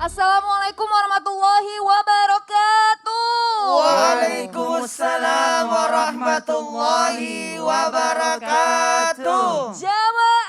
Assalamualaikum warahmatullahi wabarakatuh. Waalaikumsalam warahmatullahi wabarakatuh. Jamaah.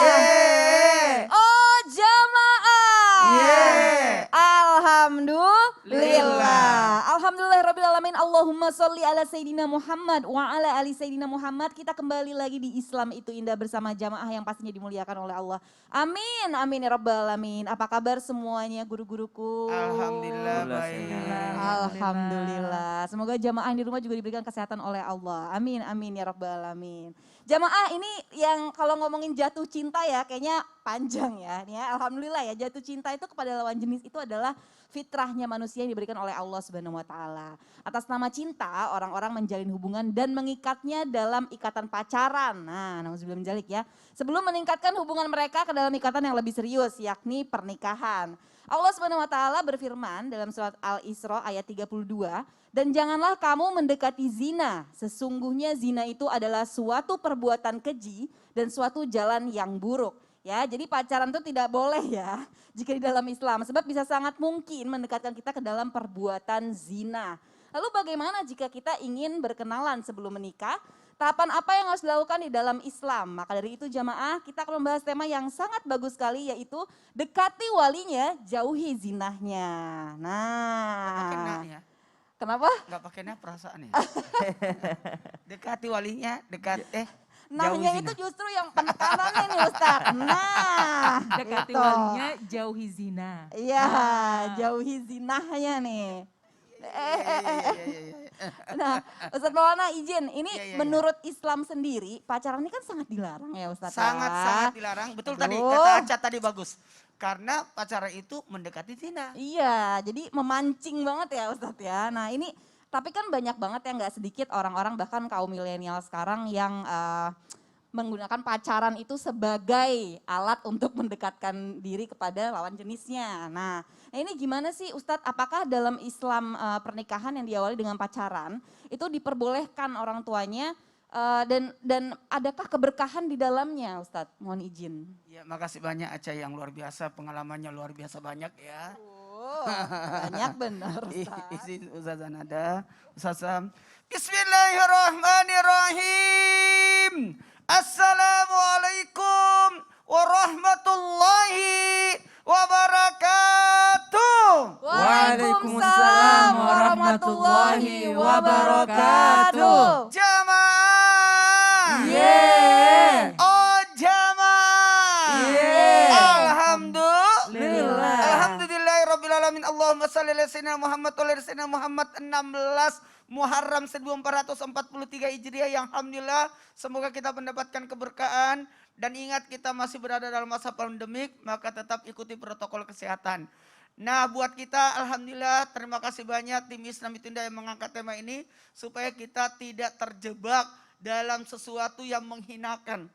Yeah. Oh jamaah. Yeah. Alhamdulillah. Alhamdulillahirabbil alamin. Allahumma sholli ala sayyidina Muhammad wa ala ali sayyidina Muhammad. Kita kembali lagi di Islam itu indah bersama jamaah yang pastinya dimuliakan oleh Allah. Amin, amin ya rabbal alamin. Apa kabar semuanya guru-guruku? Alhamdulillah baik. Alhamdulillah. Semoga jamaah di rumah juga diberikan kesehatan oleh Allah. Amin, amin ya rabbal alamin. Jamaah ini yang kalau ngomongin jatuh cinta ya kayaknya panjang ya. Nih ya, alhamdulillah ya jatuh cinta itu kepada lawan jenis itu adalah fitrahnya manusia yang diberikan oleh Allah Subhanahu wa taala. Atas nama cinta, orang-orang menjalin hubungan dan mengikatnya dalam ikatan pacaran. Nah, nauzubillah min dzalik ya. Sebelum meningkatkan hubungan mereka ke dalam ikatan yang lebih serius, yakni pernikahan. Allah Subhanahu wa taala berfirman dalam surat Al-Isra ayat 32, "Dan janganlah kamu mendekati zina. Sesungguhnya zina itu adalah suatu perbuatan keji dan suatu jalan yang buruk." Ya, jadi pacaran itu tidak boleh ya jika di dalam Islam. Sebab bisa sangat mungkin mendekatkan kita ke dalam perbuatan zina. Lalu bagaimana jika kita ingin berkenalan sebelum menikah? Tahapan apa yang harus dilakukan di dalam Islam? Maka dari itu jamaah kita akan membahas tema yang sangat bagus sekali yaitu dekati walinya, jauhi zinahnya. Nah, Ya. kenapa? Gak pakai nah perasaan ya. Dekati walinya, Nahnya itu justru yang penekanannya nih Ustaz. Nah, Dekati gitu. walinya, jauhi zina. Iya, jauhi zinahnya nih. Nah, Ustaz Maulana izin, ini Iya. menurut Islam sendiri pacaran ini kan sangat dilarang ya Ustaz. Sangat dilarang. Betul tadi, Aduh. kata Aca tadi bagus. Karena pacaran itu mendekati zina. Iya, jadi memancing banget ya Ustaz ya. Nah ini, tapi kan banyak banget ya nggak sedikit orang-orang bahkan kaum milenial sekarang yang menggunakan pacaran itu sebagai alat untuk mendekatkan diri kepada lawan jenisnya. Nah ini gimana sih Ustadz, apakah dalam Islam pernikahan yang diawali dengan pacaran itu diperbolehkan orang tuanya dan adakah keberkahan di dalamnya Ustadz? Mohon izin. Ya, makasih banyak Aca yang luar biasa, pengalamannya luar biasa banyak ya. Banyak benar Ustadz. Izin Ustazah Nada, Ustazah. Bismillahirrahmanirrahim. Assalamualaikum warahmatullahi wabarakatuh. Waalaikumsalam warahmatullahi wabarakatuh. Jamaah. Yeay. Oh jamaah. Yeay. Alhamdulillah. Alhamdulillahirrabbilalamin. Allahumma salli ala sayyidina Muhammad wa ala sayyidina Muhammad. 16 Muharram 1443 Hijriah yang alhamdulillah semoga kita mendapatkan keberkahan. Dan ingat kita masih berada dalam masa pandemik, maka tetap ikuti protokol kesehatan. Nah buat kita alhamdulillah terima kasih banyak tim Islam itu yang mengangkat tema ini. Supaya kita tidak terjebak dalam sesuatu yang menghinakan.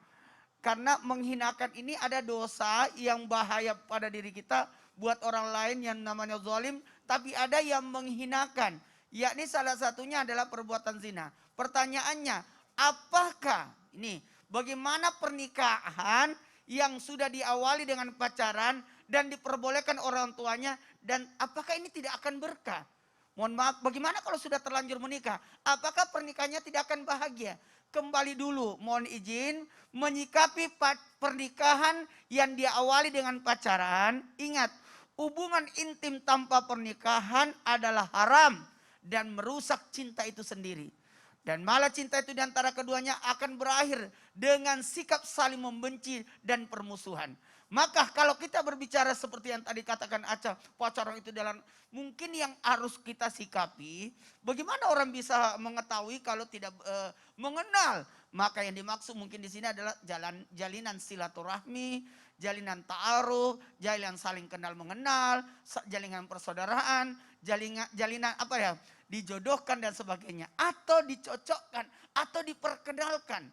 Karena menghinakan ini ada dosa yang bahaya pada diri kita buat orang lain yang namanya zalim. Tapi ada yang menghinakan, yakni salah satunya adalah perbuatan zina. Pertanyaannya, apakah ini bagaimana pernikahan yang sudah diawali dengan pacaran dan diperbolehkan orang tuanya dan apakah ini tidak akan berkah? Mohon maaf, bagaimana kalau sudah terlanjur menikah? Apakah pernikahannya tidak akan bahagia? Kembali dulu, mohon izin menyikapi pernikahan yang diawali dengan pacaran. Ingat, hubungan intim tanpa pernikahan adalah haram dan merusak cinta itu sendiri. Dan malah cinta itu diantara keduanya akan berakhir dengan sikap saling membenci dan permusuhan. Maka kalau kita berbicara seperti yang tadi katakan Aca, pacaran itu dalam mungkin yang harus kita sikapi. Bagaimana orang bisa mengetahui kalau tidak mengenal? Maka yang dimaksud mungkin di sini adalah jalinan silaturahmi, jalinan ta'aruf, jalinan saling kenal mengenal, jalinan persaudaraan, jalinan apa ya? Dijodohkan dan sebagainya. Atau dicocokkan, atau diperkenalkan.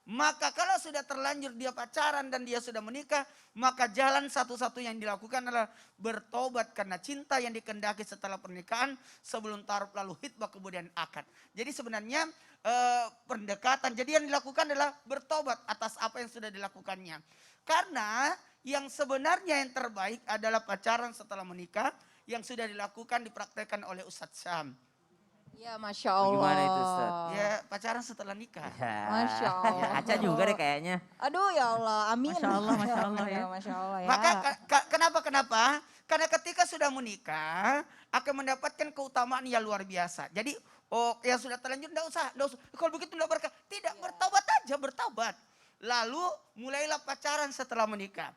Maka kalau sudah terlanjur dia pacaran dan dia sudah menikah, maka jalan satu-satu yang dilakukan adalah bertobat karena cinta yang dikehendaki setelah pernikahan sebelum taruh lalu hitbah kemudian akad. Jadi sebenarnya pendekatan. Jadi yang dilakukan adalah bertobat atas apa yang sudah dilakukannya. Karena yang sebenarnya yang terbaik adalah pacaran setelah menikah yang sudah dilakukan dipraktekkan oleh Ustadz Syam. Ya Masya Allah. Bagaimana itu, Ustaz? Ya pacaran setelah nikah. Masya Allah. Aca juga deh kayaknya. Aduh ya Allah, amin. Masya Allah ya. Masya Allah ya. Maka kenapa? Karena ketika sudah menikah akan mendapatkan keutamaan yang luar biasa. Jadi yang sudah terlanjur enggak usah. Kalau begitu enggak berkah. Tidak, bertobat aja, bertobat. Lalu mulailah pacaran setelah menikah.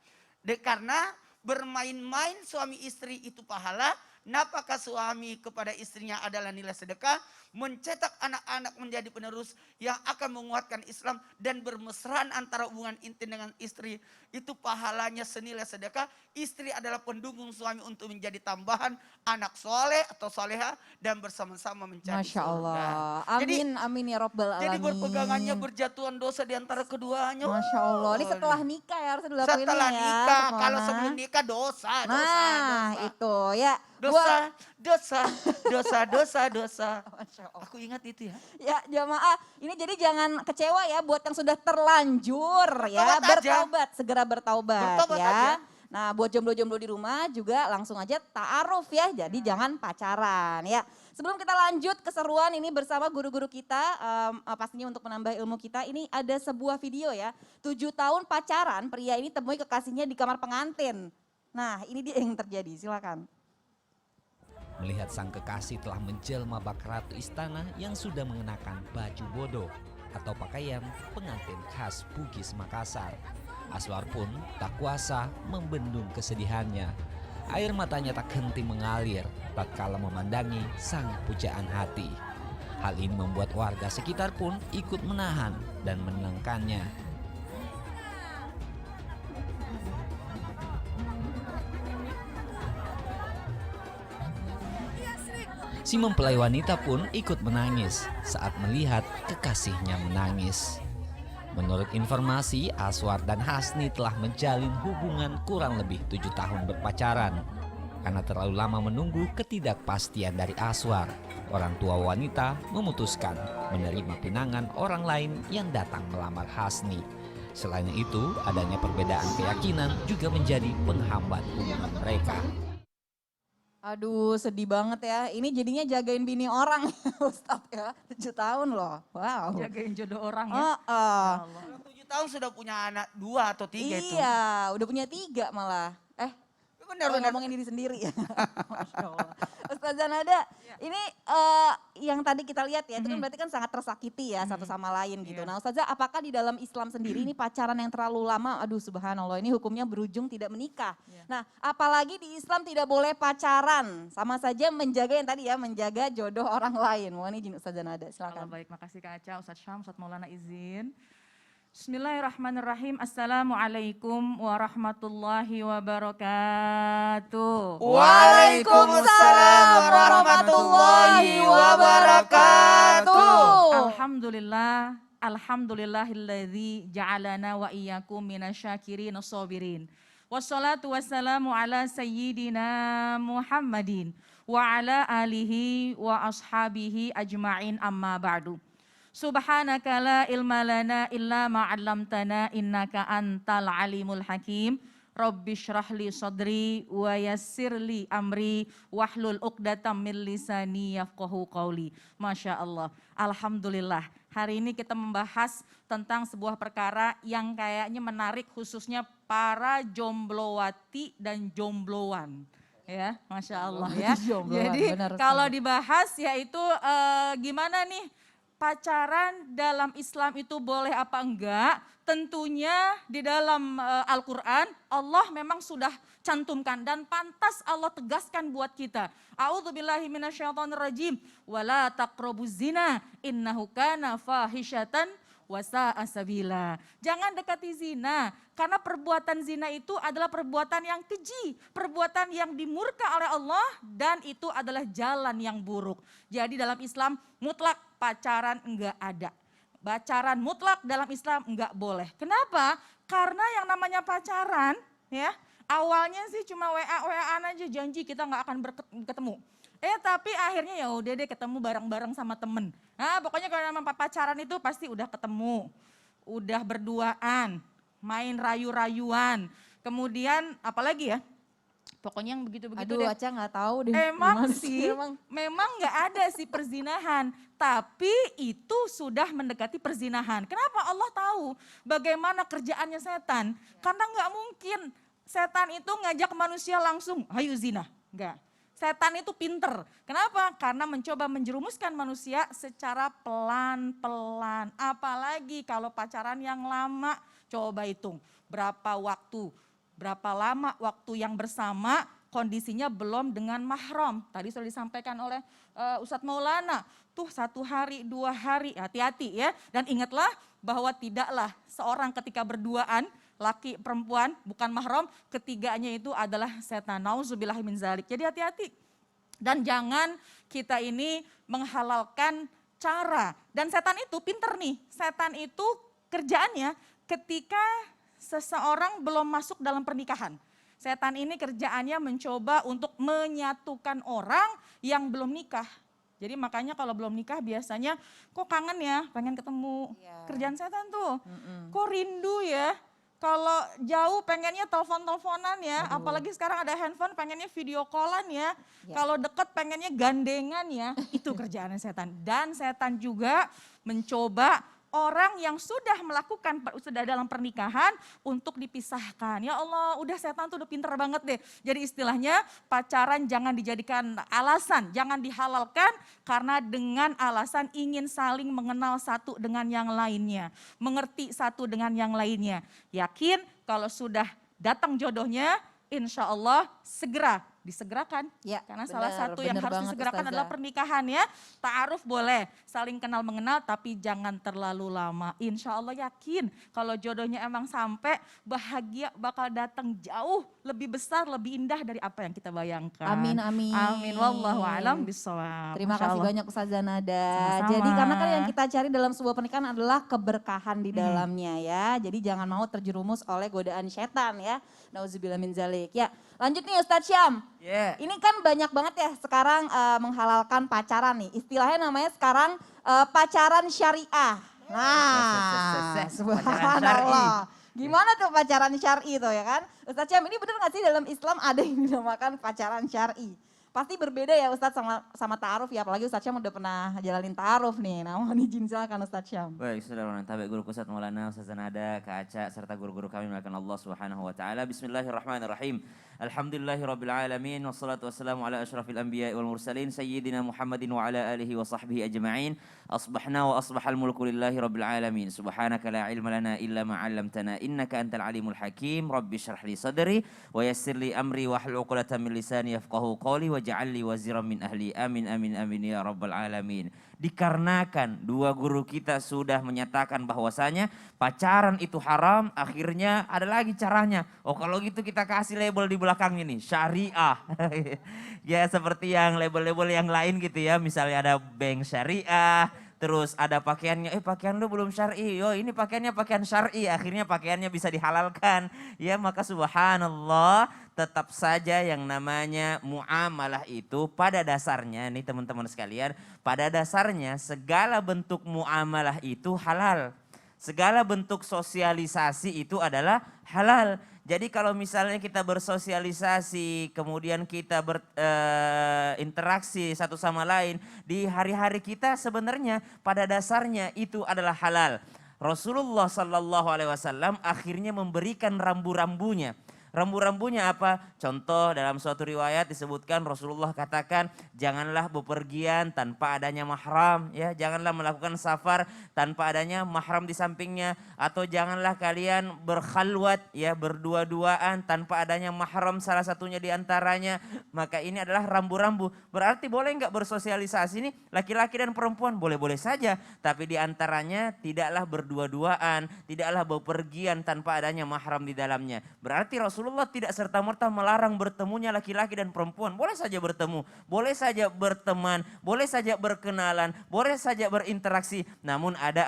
Karena bermain-main suami istri itu pahala. Nafkah suami kepada istrinya adalah nilai sedekah, mencetak anak-anak menjadi penerus yang akan menguatkan Islam dan bermesraan antara hubungan intim dengan istri itu pahalanya senilai sedekah. Istri adalah pendukung suami untuk menjadi tambahan anak soleh atau soleha dan bersama-sama mencari Masya surga. Allah. Jadi, Amin ya Rabbal Alamin. jadi berpegangannya berjatuhan dosa di antara keduanya. Masya Allah. Ini setelah nikah ya harusnya dilakuin Setelah ya. nikah, Teman-teman. kalau sebelum nikah dosa. Nah itu ya. Dosa. Masya Allah. Aku ingat itu ya. Ya jamaah, ini jadi jangan kecewa ya buat yang sudah terlanjur ya. Bertobat aja. Bertaubat, segera bertaubat Bertobat ya. aja. Nah buat jomblo-jomblo di rumah juga langsung aja ta'aruf ya. Jadi jangan pacaran ya. Sebelum kita lanjut keseruan ini bersama guru-guru kita, pastinya untuk menambah ilmu kita, ini ada sebuah video ya. 7 tahun pacaran, pria ini temui kekasihnya di kamar pengantin. Nah ini dia yang terjadi, silakan. Melihat sang kekasih telah menjelma bak ratu istana yang sudah mengenakan baju bodo atau pakaian pengantin khas Bugis Makassar. Aswar pun tak kuasa membendung kesedihannya. Air matanya tak henti mengalir tatkala memandangi sang pujaan hati. Hal ini membuat warga sekitar pun ikut menahan dan menenangkannya. Si mempelai wanita pun ikut menangis saat melihat kekasihnya menangis. Menurut informasi, Aswar dan Hasni telah menjalin hubungan kurang lebih 7 tahun berpacaran. Karena terlalu lama menunggu ketidakpastian dari Aswar, orang tua wanita memutuskan menerima pinangan orang lain yang datang melamar Hasni. Selain itu, adanya perbedaan keyakinan juga menjadi penghambat hubungan mereka. Aduh sedih banget ya, ini jadinya jagain bini orang Ustadz ya, 7 tahun loh, wow. Jagain jodoh orang ya. Oh, oh. Ya Allah. 7 tahun sudah punya anak 2 atau 3 itu. Iya, udah punya 3 malah. Benar-benar. Ngomongin diri sendiri ya. Masya Allah. Ustazah Nada, ini yang tadi kita lihat ya, itu kan berarti kan sangat tersakiti ya satu sama lain gitu. Iya. Nah Ustazah, apakah di dalam Islam sendiri ini pacaran yang terlalu lama, aduh subhanallah, ini hukumnya berujung tidak menikah. Iya. Nah apalagi di Islam tidak boleh pacaran, sama saja menjaga yang tadi ya, menjaga jodoh orang lain. Mohon izin Ustazah Nada, Allah silakan. baik, makasih Kak Aca, Ustadz Syam, Ustadz Maulana izin. Bismillahirrahmanirrahim. Assalamualaikum warahmatullahi wabarakatuh. Waalaikumsalam warahmatullahi wabarakatuh. Alhamdulillah, alhamdulillahilladzi ja'alana wa iyyakum minasyakirin as-sabirin. Wassalatu wassalamu ala sayyidina Muhammadin wa ala alihi wa ashabihi ajma'in amma ba'du. Subhanaka la ilma lana illa ma 'allamtana innaka antal alimul hakim. Rabbi shrahli sadri wa yassirli amri wahlul 'uqdatam min lisani yafqahu qawli. Masya Allah. Alhamdulillah. Hari ini kita membahas tentang sebuah perkara yang kayaknya menarik khususnya para jomblowati dan jomblowan. Ya, Masya Allah ya. Jombloan, Jadi benar, kalau Ustazah. dibahas yaitu gimana nih pacaran dalam Islam itu boleh apa enggak? Tentunya di dalam Al-Quran Allah memang sudah cantumkan dan pantas Allah tegaskan buat kita. A'udzubillahi minasyaitonirrajim. Wala taqrabuz zina innahu kana fahisyatan wasa'a sabila. Jangan dekati zina karena perbuatan zina itu adalah perbuatan yang keji, perbuatan yang dimurka oleh Allah dan itu adalah jalan yang buruk. Jadi dalam Islam mutlak pacaran enggak ada. Pacaran mutlak dalam Islam enggak boleh. Kenapa? Karena yang namanya pacaran ya awalnya sih cuma WA-WA-an aja janji kita enggak akan ketemu. Tapi akhirnya ya udah deh ketemu bareng-bareng sama temen. Nah, pokoknya kalau nama pacaran itu pasti udah ketemu, udah berduaan, main rayu-rayuan. Kemudian apalagi ya? Pokoknya yang begitu-begitu Aduh, deh. Aca nggak tahu deh. Emang gimana sih, emang. memang nggak ada sih perzinahan, tapi itu sudah mendekati perzinahan. Kenapa Allah tahu bagaimana kerjaannya setan? Karena nggak mungkin setan itu ngajak manusia langsung, ayo zina. Enggak. Setan itu pinter. Kenapa? Karena mencoba menjerumuskan manusia secara pelan-pelan. Apalagi kalau pacaran yang lama, coba hitung berapa waktu. Berapa lama waktu yang bersama, kondisinya belum dengan mahram. Tadi sudah disampaikan oleh Ustadz Maulana. Tuh 1 hari, 2 hari, hati-hati ya. Dan ingatlah bahwa tidaklah seorang ketika berduaan, laki perempuan bukan mahram, ketiganya itu adalah setan. Nauzubillah min zalik. Jadi hati-hati. Dan jangan kita ini menghalalkan cara. Dan setan itu pinter nih. Setan itu kerjaannya ketika seseorang belum masuk dalam pernikahan. Setan ini kerjaannya mencoba untuk menyatukan orang yang belum nikah. Jadi makanya kalau belum nikah biasanya kok kangen ya, pengen ketemu. Iya. Kerjaan setan tuh. Kok rindu ya. Kalau jauh pengennya telepon-teleponan ya, apalagi sekarang ada handphone pengennya video callan ya. Ya. Kalau deket pengennya gandengan ya, itu kerjaannya setan. Dan setan juga mencoba orang yang sudah melakukan, sudah dalam pernikahan untuk dipisahkan. Ya Allah, udah setan tuh udah pinter banget deh. Jadi istilahnya pacaran jangan dijadikan alasan, jangan dihalalkan karena dengan alasan ingin saling mengenal satu dengan yang lainnya. Mengerti satu dengan yang lainnya. Yakin kalau sudah datang jodohnya, insya Allah segera disegerakan. Ya, Karena salah benar, satu yang benar harus banget, disegerakan Ustazah. adalah pernikahan ya. Ta'aruf boleh, saling kenal mengenal tapi jangan terlalu lama. Insya Allah yakin kalau jodohnya emang sampai, bahagia bakal datang jauh lebih besar, lebih indah dari apa yang kita bayangkan. Amin, amin. Amin, wallahu a'lam bishawab. Terima Masya kasih Allah. banyak Ustazah Nada. Sama-sama. Jadi karena kan yang kita cari dalam sebuah pernikahan adalah keberkahan di dalamnya ya. Jadi jangan mau terjerumus oleh godaan setan ya. Nauzubillah min zalik. Ya, lanjut nih Ustadz Syam. Ya. Ini kan banyak banget ya sekarang menghalalkan pacaran nih. Istilahnya namanya sekarang pacaran syariah. Nah, subhanallah. Gimana tuh pacaran syar'i tuh ya kan? Ustadz Syam, ini bener gak sih dalam Islam ada yang dinamakan pacaran syar'i? Pasti berbeda ya Ustadz sama ta'aruf ya, apalagi Ustadz Syam udah pernah jalanin ta'aruf nih. Nah, mohon izin silakan Ustadz Syam. Baik, saudara tabe guru Ustadz Maulana, Ustazah Nada, Kak Aca, serta guru-guru kami melakukan Allah Subhanahu wa taala. Bismillahirrahmanirrahim. Alhamdulillahirabbil alamin wassalatu wassalamu ala asyrafil anbiya'i wal mursalin sayyidina Muhammadin wa ala alihi wa sahbihi ajma'in. Asbahna wa asbahal mulku lillahi rabbil alamin. Subhanaka la ilma lana illa ma 'allamtana innaka antal alimul hakim. Rabbi shrah li sadri wa yassir li amri wahlul 'uqdatam min lisani yafqahu qawli waj'al li waziran min ahli. Amin amin amin ya rabbal alamin. Dikarenakan dua guru kita sudah menyatakan bahwasanya pacaran itu haram, akhirnya ada lagi caranya. Oh kalau gitu kita kasih label di belakang ini, syariah. Ya seperti yang label-label yang lain gitu ya, misalnya ada bank syariah, terus ada pakaiannya, pakaian lu belum syar'i, yo ini pakaiannya pakaian syar'i, akhirnya pakaiannya bisa dihalalkan. Ya maka subhanallah, tetap saja yang namanya muamalah itu pada dasarnya nih teman-teman sekalian, pada dasarnya segala bentuk muamalah itu halal. Segala bentuk sosialisasi itu adalah halal. Jadi kalau misalnya kita bersosialisasi, kemudian kita berinteraksi satu sama lain di hari-hari kita sebenarnya pada dasarnya itu adalah halal. Rasulullah Sallallahu Alaihi Wasallam akhirnya memberikan rambu-rambunya. Rambu-rambunya apa? Contoh dalam suatu riwayat disebutkan Rasulullah katakan janganlah bepergian tanpa adanya mahram, ya janganlah melakukan safar tanpa adanya mahram di sampingnya, atau janganlah kalian berkhalwat ya berdua-duaan tanpa adanya mahram salah satunya di antaranya. Maka ini adalah rambu-rambu. Berarti boleh nggak bersosialisasi nih laki-laki dan perempuan? Boleh-boleh saja, tapi di antaranya tidaklah berdua-duaan, tidaklah bepergian tanpa adanya mahram di dalamnya. Berarti Rasulullah tidak serta-merta melarang bertemunya laki-laki dan perempuan. Boleh saja bertemu, boleh saja berteman, boleh saja berkenalan, boleh saja berinteraksi. Namun ada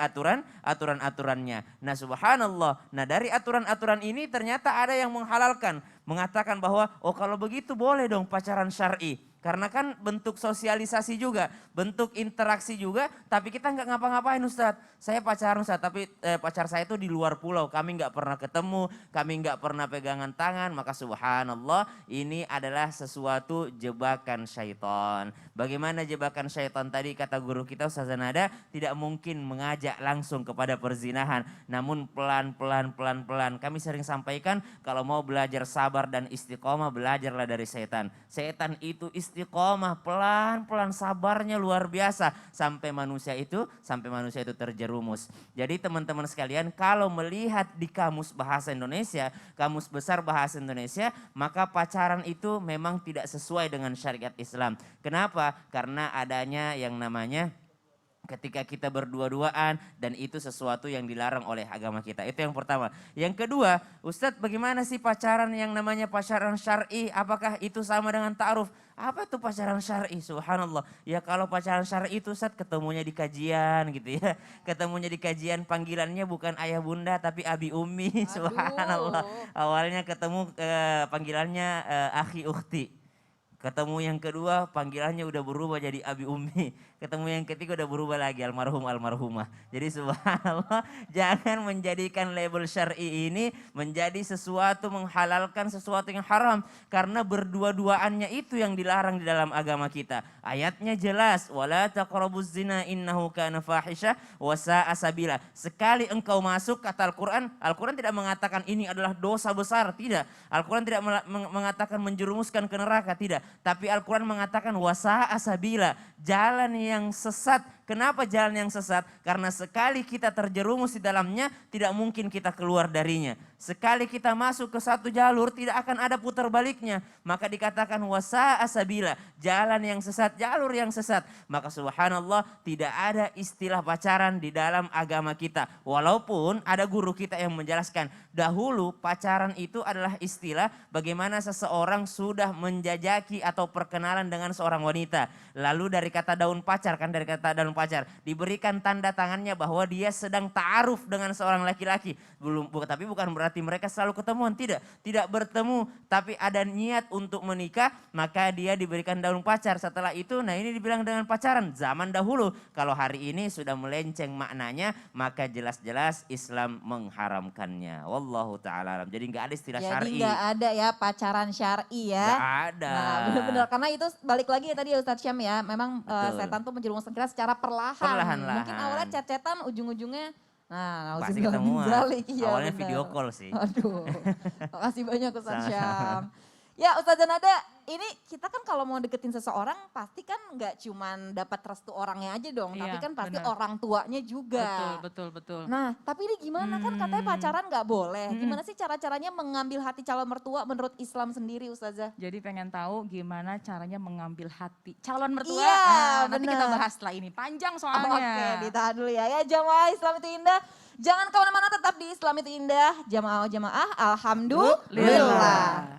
aturan-aturannya. Nah subhanallah, nah dari aturan-aturan ini ternyata ada yang menghalalkan. Mengatakan bahwa oh kalau begitu boleh dong pacaran syar'i. Karena kan bentuk sosialisasi juga, bentuk interaksi juga, tapi kita nggak ngapa-ngapain Ustadz. Saya pacaran Ustadz, tapi pacar saya itu di luar pulau, kami nggak pernah ketemu, kami nggak pernah pegangan tangan, maka subhanallah ini adalah sesuatu jebakan syaitan. Bagaimana jebakan syaitan tadi kata guru kita Ustazah Nada, tidak mungkin mengajak langsung kepada perzinahan, namun pelan-pelan. Kami sering sampaikan kalau mau belajar sabar dan istiqomah, belajarlah dari setan. Setan itu istiqomah, pelan-pelan sabarnya luar biasa sampai manusia itu terjerumus. Jadi teman-teman sekalian, kalau melihat di kamus bahasa Indonesia, kamus besar bahasa Indonesia, maka pacaran itu memang tidak sesuai dengan syariat Islam. Kenapa? Karena adanya yang namanya ketika kita berdua-duaan dan itu sesuatu yang dilarang oleh agama kita. Itu yang pertama. Yang kedua, Ustadz bagaimana sih pacaran yang namanya pacaran syar'i? Apakah itu sama dengan ta'aruf? Apa itu pacaran syar'i? Subhanallah. Ya kalau pacaran syar'i itu Ustadz ketemunya di kajian gitu ya. Ketemunya di kajian panggilannya bukan ayah bunda tapi abi umi. Subhanallah. Awalnya ketemu panggilannya akhi ukhti. Ketemu yang kedua panggilannya udah berubah jadi abi umi. Ketemu yang ketiga udah berubah lagi almarhumah. Jadi subhanallah, jangan menjadikan label syar'i ini menjadi sesuatu menghalalkan sesuatu yang haram. Karena berdua-duaannya itu yang dilarang di dalam agama kita. Ayatnya jelas, wala taqrabuz zina innahu kana fahisha wa sa'a sabila. Sekali engkau masuk kata Al-Quran tidak mengatakan ini adalah dosa besar, tidak. Al-Quran tidak mengatakan menjerumuskan ke neraka, tidak. Tapi Al-Quran mengatakan wa sa'a sabila, jalan yang sesat. Kenapa jalan yang sesat? Karena sekali kita terjerumus di dalamnya, tidak mungkin kita keluar darinya. Sekali kita masuk ke satu jalur, tidak akan ada putar baliknya. Maka dikatakan wasa'a sabila, jalan yang sesat, jalur yang sesat. Maka subhanallah, tidak ada istilah pacaran di dalam agama kita. Walaupun ada guru kita yang menjelaskan, dahulu pacaran itu adalah istilah bagaimana seseorang sudah menjajaki atau perkenalan dengan seorang wanita. Lalu dari kata daun pacar, pacar diberikan tanda tangannya bahwa dia sedang ta'aruf dengan seorang laki-laki. Tapi bukan berarti mereka selalu ketemuan, tidak bertemu, tapi ada niat untuk menikah, maka dia diberikan daun pacar. Setelah itu, nah ini dibilang dengan pacaran zaman dahulu. Kalau hari ini sudah melenceng maknanya, maka jelas-jelas Islam mengharamkannya. Wallahu ta'ala alam. Jadi nggak ada istilah syar'i. Jadi nggak ada ya pacaran syar'i ya. Nggak ada. Nah benar-benar, karena itu balik lagi ya tadi ya Ustadz Syam ya, memang setan tuh menjerumuskan kita secara perlahan. Mungkin awalnya chat-chatan, ujung-ujungnya pasti ketemuan. Iya, awalnya benar. video call sih. Aduh, makasih banyak Ustadz Syam. Ya Ustazah Nada, ini kita kan kalau mau deketin seseorang pasti kan nggak cuman dapat restu orangnya aja dong, tapi Iya, kan pasti benar. orang tuanya juga. Betul. Nah, tapi ini gimana kan katanya pacaran nggak boleh. Gimana sih cara-caranya mengambil hati calon mertua menurut Islam sendiri Ustazah? Jadi pengen tahu gimana caranya mengambil hati calon mertua. Iya, Nanti benar. kita bahas setelah ini. Panjang soalnya. Oke, ditahan dulu ya. Ya jamaah Islam itu indah. Jangan kemana-mana, tetap di Islam itu indah. Jamaah-jamaah, alhamdulillah.